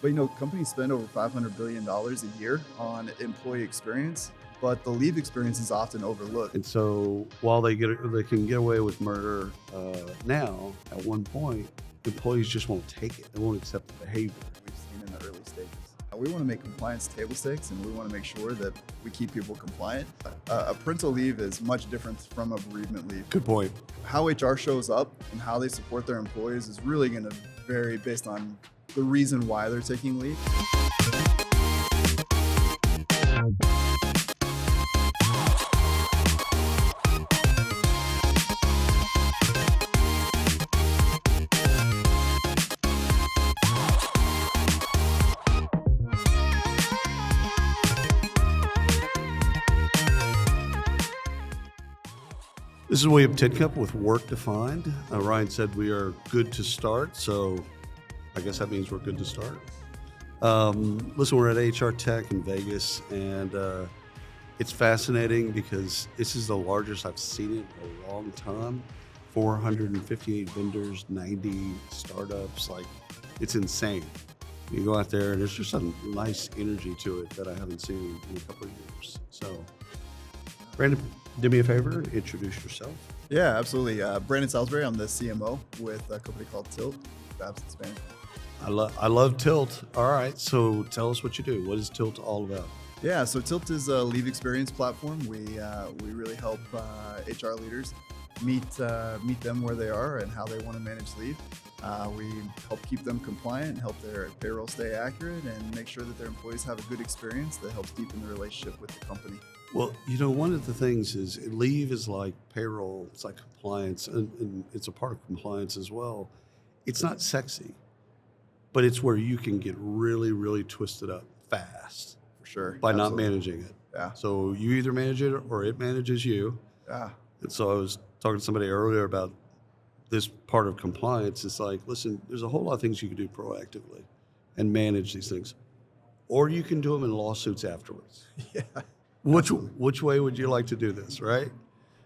But companies spend over $500 billion a year on employee experience, but the leave experience is often overlooked. And so while they can get away with murder now, at one point, employees just won't take it. They won't accept the behavior. We've seen in the early stages. We want to make compliance table stakes, and we want to make sure that we keep people compliant. A parental leave is much different from a bereavement leave. Good point. How HR shows up and how they support their employees is really going to vary based on the reason why they're taking leave. This is William Tidcup with Work Defined. Ryan said we are good to start, so I guess that means we're good to start. Listen, we're at HR Tech in Vegas, and it's fascinating because this is the largest I've seen it in a long time. 458 vendors, 90 startups, it's insane. You go out there and there's just a nice energy to it that I haven't seen in a couple of years. So, Brandon, do me a favor and introduce yourself. Yeah, absolutely. Brandon Salisbury, I'm the CMO with a company called Tilt, Babs in Spanish. I love Tilt. All right, so tell us what you do. What is Tilt all about? Yeah, so Tilt is a leave experience platform. We really help HR leaders meet them where they are and how they want to manage leave. We help keep them compliant, help their payroll stay accurate, and make sure that their employees have a good experience that helps deepen the relationship with the company. Well, one of the things is leave is like payroll. It's like compliance, and it's a part of compliance as well. It's not sexy, but it's where you can get really, really twisted up fast. For sure. By Absolutely. not managing it. Yeah. So you either manage it or it manages you. Yeah. And so I was talking to somebody earlier about this part of compliance. It's like, listen, there's a whole lot of things you can do proactively and manage these things. Or you can do them in lawsuits afterwards. Yeah. Which way would you like to do this, right?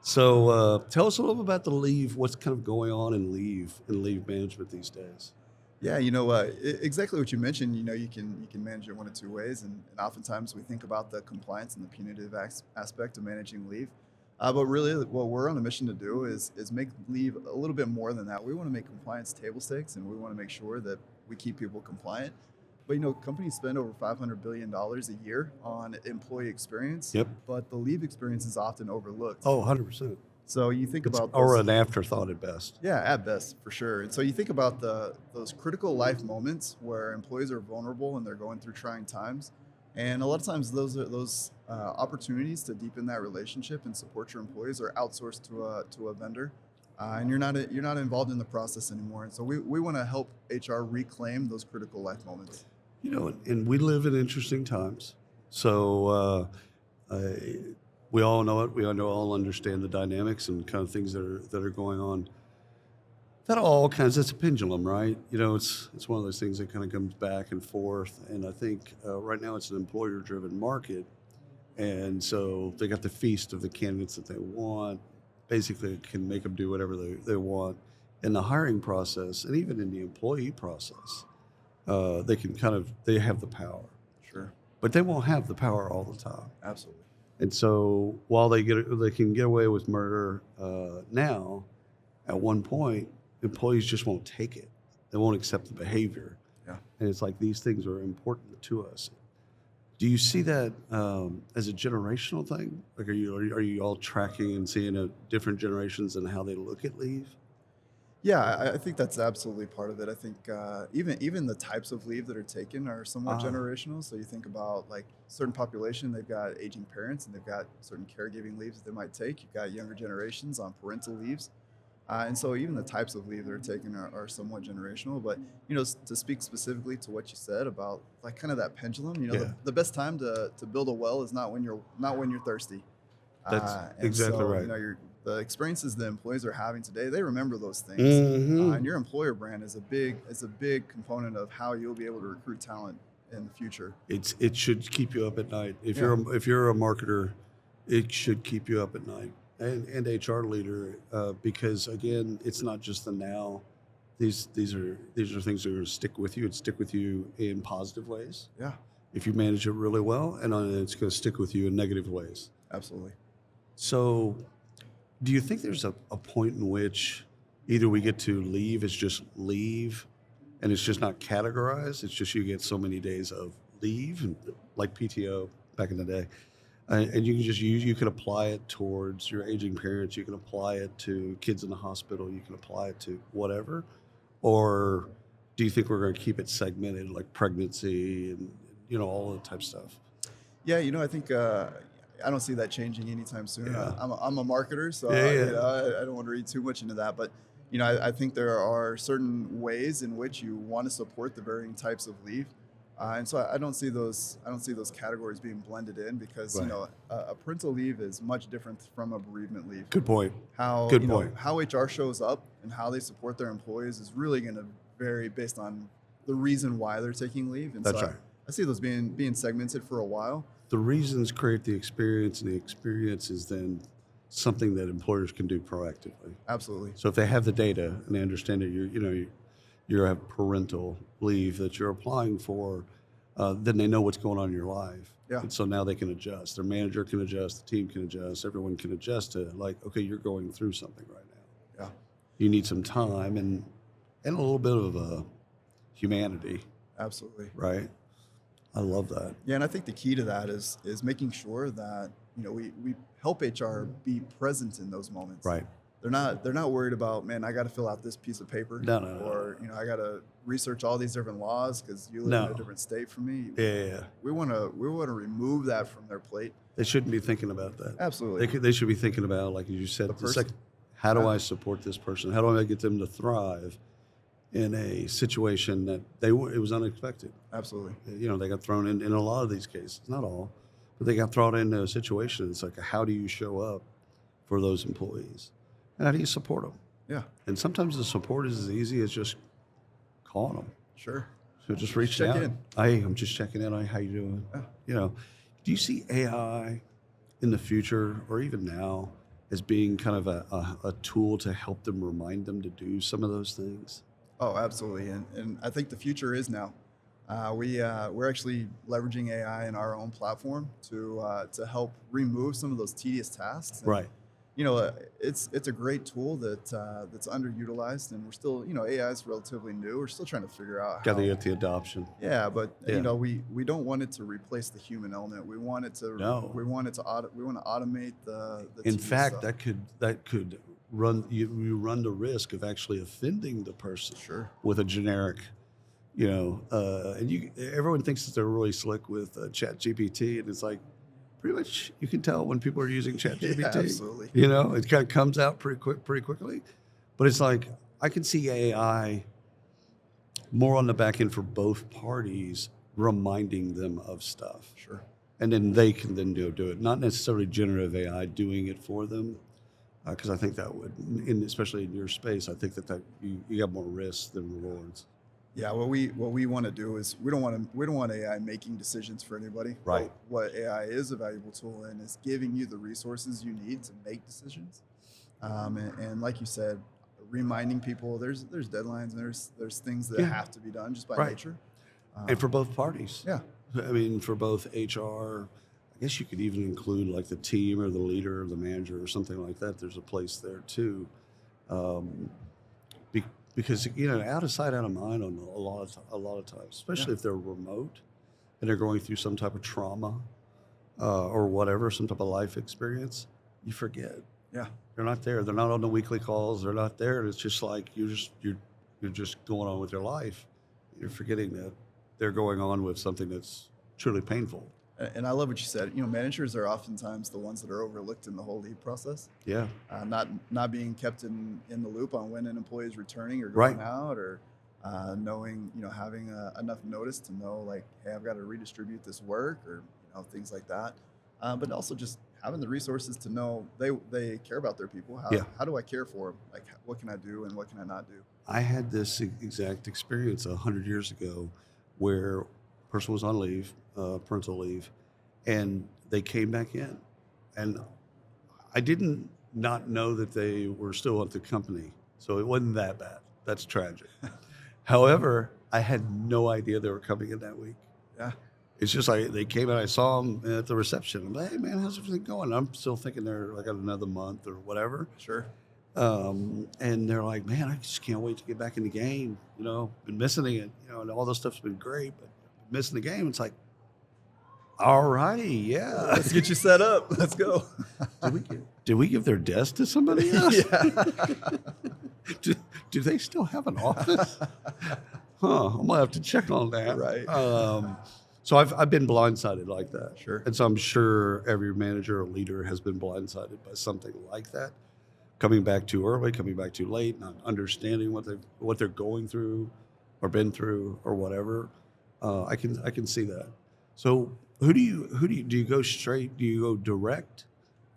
So tell us a little bit about the leave, what's kind of going on in leave management these days. Yeah, exactly what you mentioned. You can manage it one of two ways, and oftentimes we think about the compliance and the punitive aspect of managing leave. But really, what we're on a mission to do is make leave a little bit more than that. We want to make compliance table stakes, and we want to make sure that we keep people compliant. But companies spend over $500 billion a year on employee experience. Yep. But the leave experience is often overlooked. Oh, 100%. So you think about or an afterthought at best. Yeah, at best, for sure. And so you think about those critical life moments where employees are vulnerable and they're going through trying times. And a lot of times those opportunities to deepen that relationship and support your employees are outsourced to a vendor. And you're not involved in the process anymore. And so we want to help HR reclaim those critical life moments. And we live in interesting times. So we all know it. We all understand the dynamics and kind of things that are going on. That all kinds. It's a pendulum, right? It's one of those things that kind of comes back and forth. And I think right now it's an employer-driven market, and so they got the feast of the candidates that they want. Basically, it can make them do whatever they want in the hiring process, and even in the employee process. They have the power. Sure. But they won't have the power all the time. Absolutely. And so while they can get away with murder now, at one point, employees just won't take it. They won't accept the behavior. Yeah. And it's like these things are important to us. Do you see that as a generational thing? Like, are you all tracking and seeing different generations and how they look at leave? Yeah, I think that's absolutely part of it. I think even the types of leave that are taken are somewhat generational. So you think about like certain population, they've got aging parents and they've got certain caregiving leaves that they might take. You've got younger generations on parental leaves. And so even the types of leave that are taken are somewhat generational. But, to speak specifically to what you said about like kind of that pendulum, the best time to build a well is not when you're thirsty. That's exactly right. The experiences the employees are having today, they remember those things. Mm-hmm. And your employer brand is a big component of how you'll be able to recruit talent in the future. It should keep you up at night. If you're a marketer, it should keep you up at night. And HR leader, because again, it's not just the now these are things that are going to stick with you and stick with you in positive ways Yeah, if you manage it really well, and it's going to stick with you in negative ways. absolutely. So, do you think there's a point in which either we get to leave as just leave, and it's just not categorized? It's just you get so many days of leave, and like PTO back in the day, and you can just you can apply it towards your aging parents. You can apply it to kids in the hospital. You can apply it to whatever. Or do you think we're going to keep it segmented, like pregnancy and all that type of stuff? Yeah, I think I don't see that changing anytime soon. Yeah. I'm a marketer, so Yeah. I don't want to read too much into that. But I think there are certain ways in which you want to support the varying types of leave, and so I don't see those categories being blended in because Right. a parental leave is much different from a bereavement leave. Good point. How Good point. how HR shows up and how they support their employees is really going to vary based on the reason why they're taking leave. And That's so right. I see those being segmented for a while. The reasons create the experience, and the experience is then something that employers can do proactively. Absolutely. So if they have the data and they understand that you have parental leave that you're applying for, then they know what's going on in your life. Yeah. And so now they can adjust. Their manager can adjust. The team can adjust. Everyone can adjust to okay, you're going through something right now. Yeah. You need some time and a little bit of humanity, Absolutely. right? I love that. Yeah, and I think the key to that is making sure that we help HR be present in those moments. Right. They're not worried about, man, I got to fill out this piece of paper. No. Or I got to research all these different laws because you live No. in a different state from me. Yeah. We want to remove that from their plate. They shouldn't be thinking about that. Absolutely. They should be thinking about, like you said, The person. how do I support this person? How do I get them to thrive in a situation that it was unexpected? Absolutely. They got thrown in a lot of these cases, not all, but they got thrown into a situation. It's like, how do you show up for those employees? And how do you support them? Yeah. And sometimes the support is as easy as just calling them. Sure. So just reach Check out. in. Hey, I'm just checking in on how you doing. Yeah. Do you see AI in the future or even now as being kind of a tool to help them, remind them to do some of those things? Oh, absolutely. And I think the future is now. We're actually leveraging AI in our own platform to help remove some of those tedious tasks. And, Right. It's a great tool that's underutilized, and we're still, AI is relatively new. We're still trying to figure out Got to how. get the adoption. Yeah, but Yeah. we don't want it to replace the human element. We want it to. No. We want to automate the In tedious fact, stuff. that could run you run the risk of actually offending the person Sure. with a generic, and everyone thinks that they're really slick with ChatGPT, and it's like pretty much you can tell when people are using ChatGPT. Yeah, absolutely. It kind of comes out pretty quickly, but it's like I can see AI more on the back end for both parties, reminding them of stuff, Sure. and then they can then do it. Not necessarily generative AI doing it for them, because I think that would, especially in your space, I think that you got more risks than rewards. Yeah, what we want to do is we don't want AI making decisions for anybody. Right. What AI is a valuable tool in is giving you the resources you need to make decisions. And like you said, reminding people there's deadlines and there's things that Yeah. have to be done just by Right. nature. And for both parties. Yeah. I mean, for both HR, I guess you could even include like the team or the leader or the manager or something like that. There's a place there too. Because out of sight, out of mind on a lot of times, especially if they're remote and they're going through some type of trauma or whatever, some type of life experience, you forget. Yeah. They're not there. They're not on the weekly calls. They're not there. And it's just like you're just going on with your life. You're forgetting that they're going on with something that's truly painful. And I love what you said. Managers are oftentimes the ones that are overlooked in the whole leave process. Yeah. Not being kept in the loop on when an employee is returning or Right. going out, or knowing, having enough notice to know, like, hey, I've got to redistribute this work, or things like that. But also just having the resources to know they care about their people. How do I care for them? Like, what can I do and what can I not do? I had this exact experience 100 years ago where a person was on leave, parental leave, and they came back in. And I didn't not know that they were still at the company, so it wasn't that bad. That's tragic. However, I had no idea they were coming in that week. Yeah. It's just like they came and I saw them at the reception. I'm like, hey man, how's everything going? I'm still thinking they're like another month or whatever. Sure. And they're like, man, I just can't wait to get back in the game. Been missing it, and all this stuff's been great, but missing the game. It's like, all righty, yeah. Let's get you set up. Let's go. Did we give their desk to somebody else? Yeah. Do they still have an office? I'm gonna have to check on that. Right. So I've been blindsided like that. Sure. And so I'm sure every manager or leader has been blindsided by something like that. Coming back too early, coming back too late, not understanding what they're going through or been through or whatever. I can see that. So who do you go straight? Do you go direct,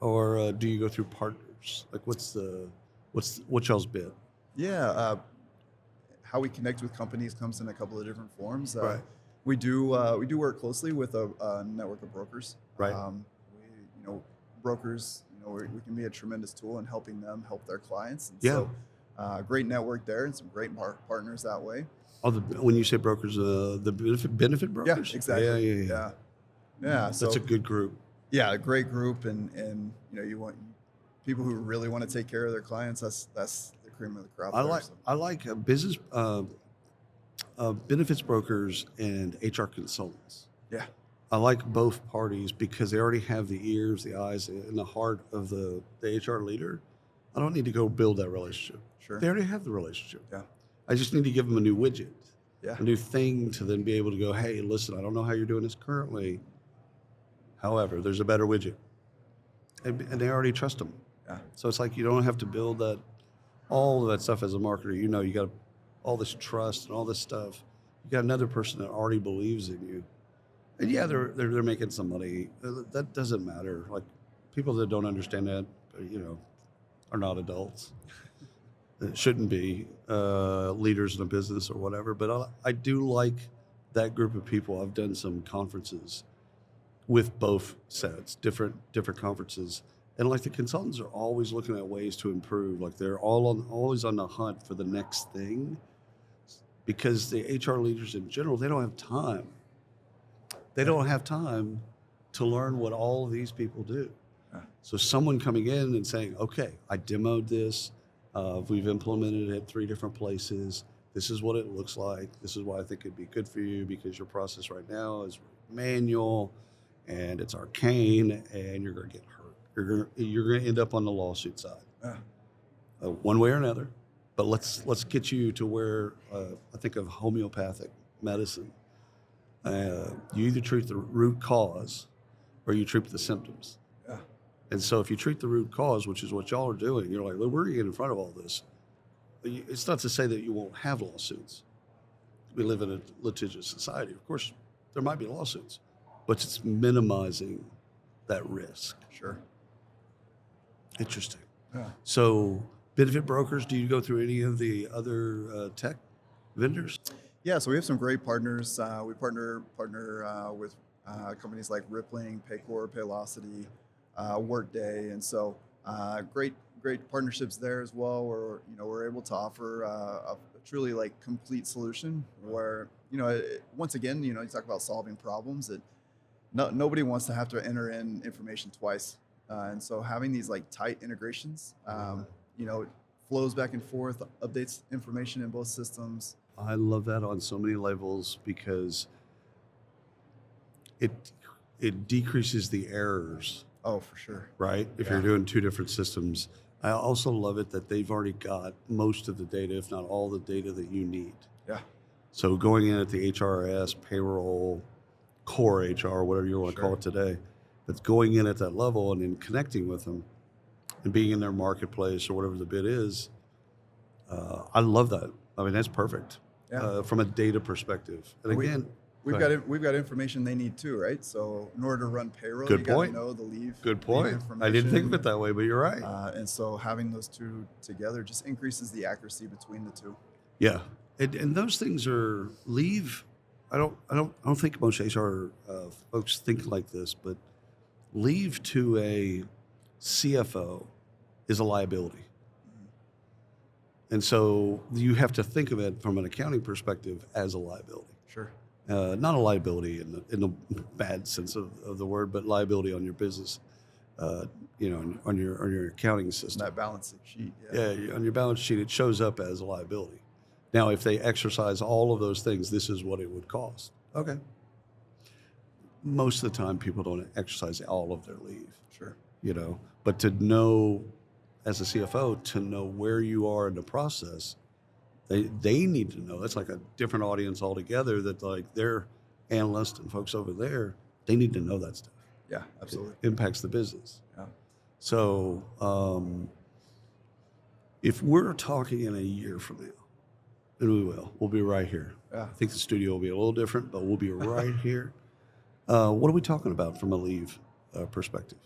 or do you go through partners? Like what's y'all's bid? Yeah. How we connect with companies comes in a couple of different forms. Right. We do work closely with a network of brokers. Right. Brokers. We can be a tremendous tool in helping them help their clients. And Yeah. So, great network there and some great partners that way. When you say brokers, the benefit brokers? Yeah, exactly. Yeah. So That's a good group. Yeah, a great group, and you want people who really want to take care of their clients. That's the cream of the crop. I like business benefits brokers and HR consultants. Yeah. I like both parties because they already have the ears, the eyes, and the heart of the HR leader. I don't need to go build that relationship. Sure. They already have the relationship. Yeah. I just need to give them a new widget, Yeah. a new thing to then be able to go, hey, listen, I don't know how you're doing this currently. However, there's a better widget. And they already trust them. Yeah. So it's like you don't have to build all of that stuff as a marketer. You got all this trust and all this stuff. You got another person that already believes in you. And yeah, they're making some money. That doesn't matter. Like people that don't understand that, are not adults. It shouldn't be leaders in a business or whatever. But I do like that group of people. I've done some conferences with both sets, different conferences, and like the consultants are always looking at ways to improve. Like they're always on the hunt for the next thing, because the HR leaders in general, they don't have time. They don't have time to learn what all of these people do. So someone coming in and saying, okay, I demoed this. We've implemented it at 3 different places. This is what it looks like. This is why I think it'd be good for you, because your process right now is manual and it's arcane and you're going to get hurt. You're going to end up on the lawsuit side, one way or another. But let's get you to where I think of homeopathic medicine. You either treat the root cause or you treat the symptoms. Yeah. And so if you treat the root cause, which is what y'all are doing, you're like, well, we're getting in front of all this. It's not to say that you won't have lawsuits. We live in a litigious society. Of course, there might be lawsuits, but it's minimizing that risk. Sure. Interesting. Yeah. So benefit brokers, do you go through any of the other tech vendors? Yeah, so we have some great partners. We partner with companies like Rippling, Paycor, Paylocity, Workday, and so great partnerships there as well. Where we're able to offer a truly like complete solution. Where once again, you talk about solving problems. That nobody wants to have to enter in information twice, and so having these like tight integrations, it flows back and forth, updates information in both systems. I love that on so many levels because it decreases the errors. Oh, for sure. Right? If Yeah. you're doing 2 different systems. I also love it that they've already got most of the data, if not all the data that you need. Yeah. So going in at the HRS, payroll, core HR, whatever you want to call it today, but going in at that level and then connecting with them and being in their marketplace or whatever the bid is, I love that. I mean, that's perfect from a data perspective. And again, we've got information they need too, right? So in order to run payroll, Good you point. got to know the leave. Good point. Information. I didn't think of it that way, but you're right. And so having those 2 together just increases the accuracy between the 2. Yeah, and those things are leave. I don't think most HR folks think like this, but leave to a CFO is a liability. And so you have to think of it from an accounting perspective as a liability. Sure. Not a liability in the bad sense of the word, but liability on your business, on your accounting system. That balancing sheet. Yeah, on your balance sheet, it shows up as a liability. Now, if they exercise all of those things, this is what it would cost. Okay. Most of the time, people don't exercise all of their leave. Sure. But to know, as a CFO, to know where you are in the process, they need to know. That's like a different audience altogether. That like their analysts and folks over there, they need to know that stuff. Yeah, absolutely. It impacts the business. Yeah. So if we're talking in a year from now, and we'll be right here. Yeah. I think the studio will be a little different, but we'll be right here. What are we talking about from a leave perspective?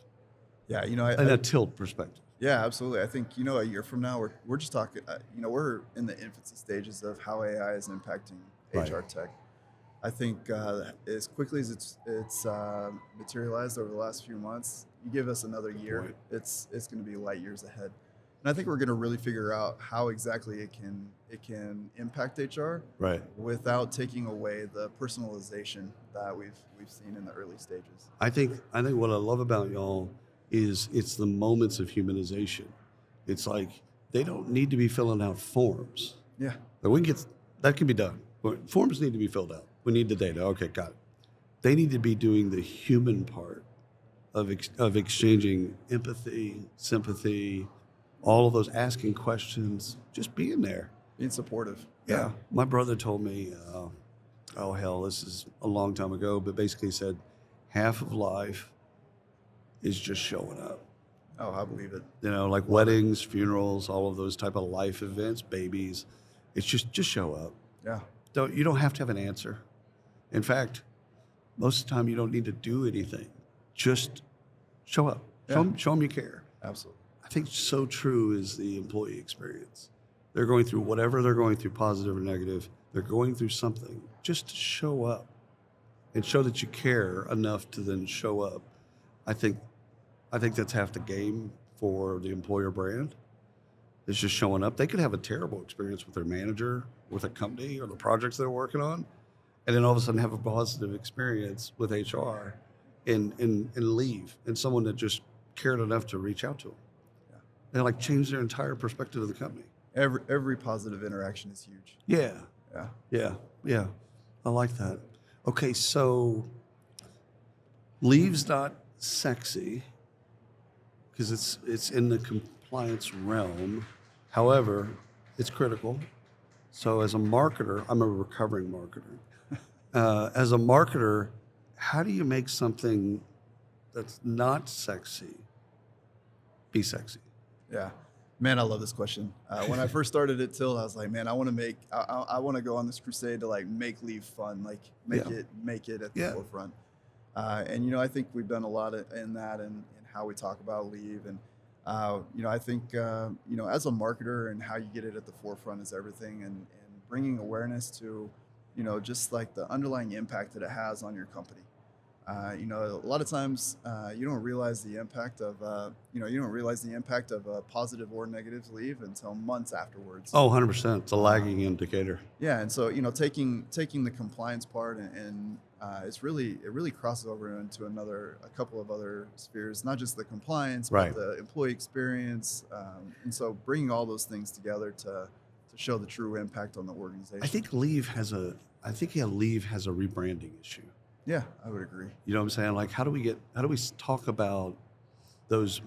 Yeah, And a tilt perspective. Yeah, absolutely. I think, a year from now, we're just talking, we're in the infancy stages of how AI is impacting HR tech. I think as quickly as it's materialized over the last few months, you give us another year, it's going to be light years ahead. And I think we're going to really figure out how exactly it can impact HR without taking away the personalization that we've seen in the early stages. I think what I love about y'all is it's the moments of humanization. It's like they don't need to be filling out forms. Yeah. That can be done. But forms need to be filled out. We need the data. Okay, got it. They need to be doing the human part of exchanging empathy, sympathy, all of those, asking questions, just being there. Being supportive. Yeah. My brother told me, this is a long time ago, but basically said half of life is just showing up. Oh, I believe it. Like weddings, funerals, all of those type of life events, babies. It's just show up. Yeah. You don't have to have an answer. In fact, most of the time you don't need to do anything. Just show up. Show them you care. Absolutely. I think so true is the employee experience. They're going through whatever they're going through, positive or negative. They're going through something. Just to show up and show that you care enough to then show up. I think that's half the game for the employer brand. It's just showing up. They could have a terrible experience with their manager, with a company, or the projects they're working on, and then all of a sudden have a positive experience with HR and leave, and someone that just cared enough to reach out to them. Yeah. And like change their entire perspective of the company. Every positive interaction is huge. Yeah. I like that. Okay, so leave's not sexy because it's in the compliance realm. However, it's critical. So as a marketer, I'm a recovering marketer. As a marketer, how do you make something that's not sexy be sexy? Yeah. Man, I love this question. When I first started at Tilt, I was like, man, I want to go on this crusade to like make leave fun, like make it at the forefront. And I think we've done a lot in that and how we talk about leave. And I think as a marketer and how you get it at the forefront is everything. And bringing awareness to just like the underlying impact that it has on your company. A lot of times you don't realize the impact of a positive or negative leave until months afterwards. Oh, 100%. It's a lagging indicator. Yeah, and so taking the compliance part and it really crosses over into a couple of other spheres, not just the compliance, but the employee experience, and so bringing all those things together to show the true impact on the organization. I think leave has a rebranding issue. Yeah, I would agree. You know what I'm saying? Like, how do we talk about those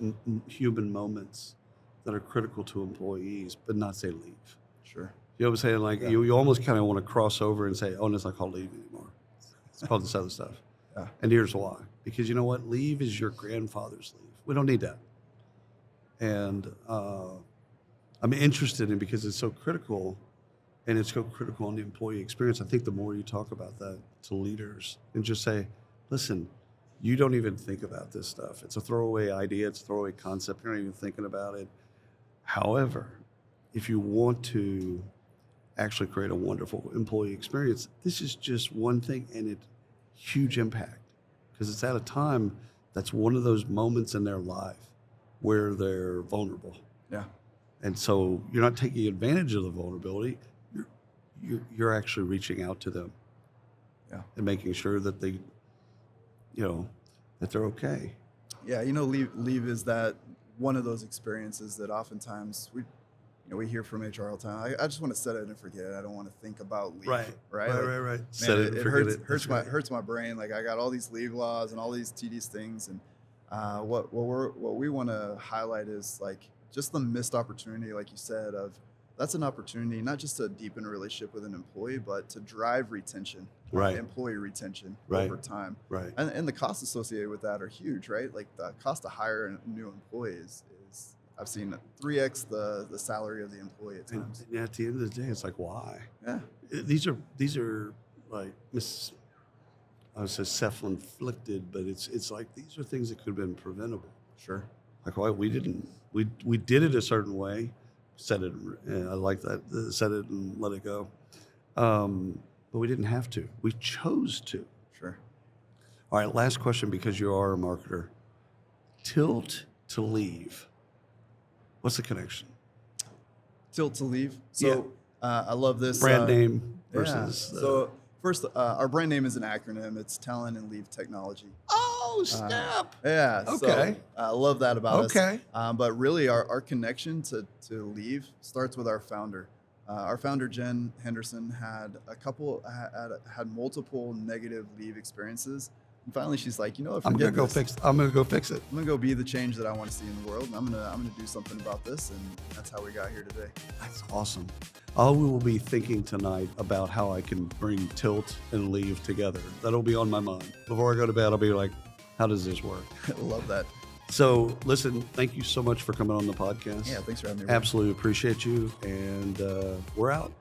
human moments that are critical to employees, but not say leave? Sure. You know what I'm saying? Like, you almost kind of want to cross over and say, oh, it's not called leave anymore. It's called this other stuff. Yeah. And here's why. Because you know what? Leave is your grandfather's leave. We don't need that. And I'm interested in, because it's so critical, and it's so critical on the employee experience. I think the more you talk about that to leaders and just say, listen, you don't even think about this stuff. It's a throwaway idea. It's a throwaway concept. You're not even thinking about it. However, if you want to actually create a wonderful employee experience, this is just one thing, and it's huge impact, because it's at a time that's one of those moments in their life where they're vulnerable. Yeah. And so you're not taking advantage of the vulnerability. You're actually reaching out to them and making sure that they, that they're okay. Yeah, leave is that one of those experiences that oftentimes we hear from HR all the time. I just want to set it and forget it. I don't want to think about leave. Right. Like, Right. Set it and forget it. Hurts my brain. Like I got all these leave laws and all these tedious things, and what we want to highlight is like just the missed opportunity, like you said, of that's an opportunity not just to deepen a relationship with an employee, but to drive retention, employee retention over time. Right. And the costs associated with that are huge, right? Like the cost to hire a new employee is I've seen 3x the salary of the employee at times. And at the end of the day, it's like, why? Yeah. These are like I would say self-inflicted, but it's like these are things that could have been preventable. Sure. Like why we did it a certain way. Said it. I like that. Said it and let it go. But we didn't have to. We chose to. Sure. All right. Last question, because you are a marketer. Tilt to leave. What's the connection? Tilt to leave. So I love this brand name versus. So first, our brand name is an acronym. It's Talent and Leave Technology. Oh, snap! Yeah. Okay. So I love that about us. Okay. But really, our connection to leave starts with our founder. Our founder, Jen Henderson, had multiple negative leave experiences. And finally, she's like, I'm gonna go fix it. I'm gonna go be the change that I want to see in the world, and I'm gonna do something about this, and that's how we got here today. That's awesome. I will be thinking tonight about how I can bring Tilt and Leave together. That'll be on my mind. Before I go to bed, I'll be like, how does this work? I love that. So listen, thank you so much for coming on the podcast. Yeah, thanks for having me. Absolutely appreciate you, and we're out.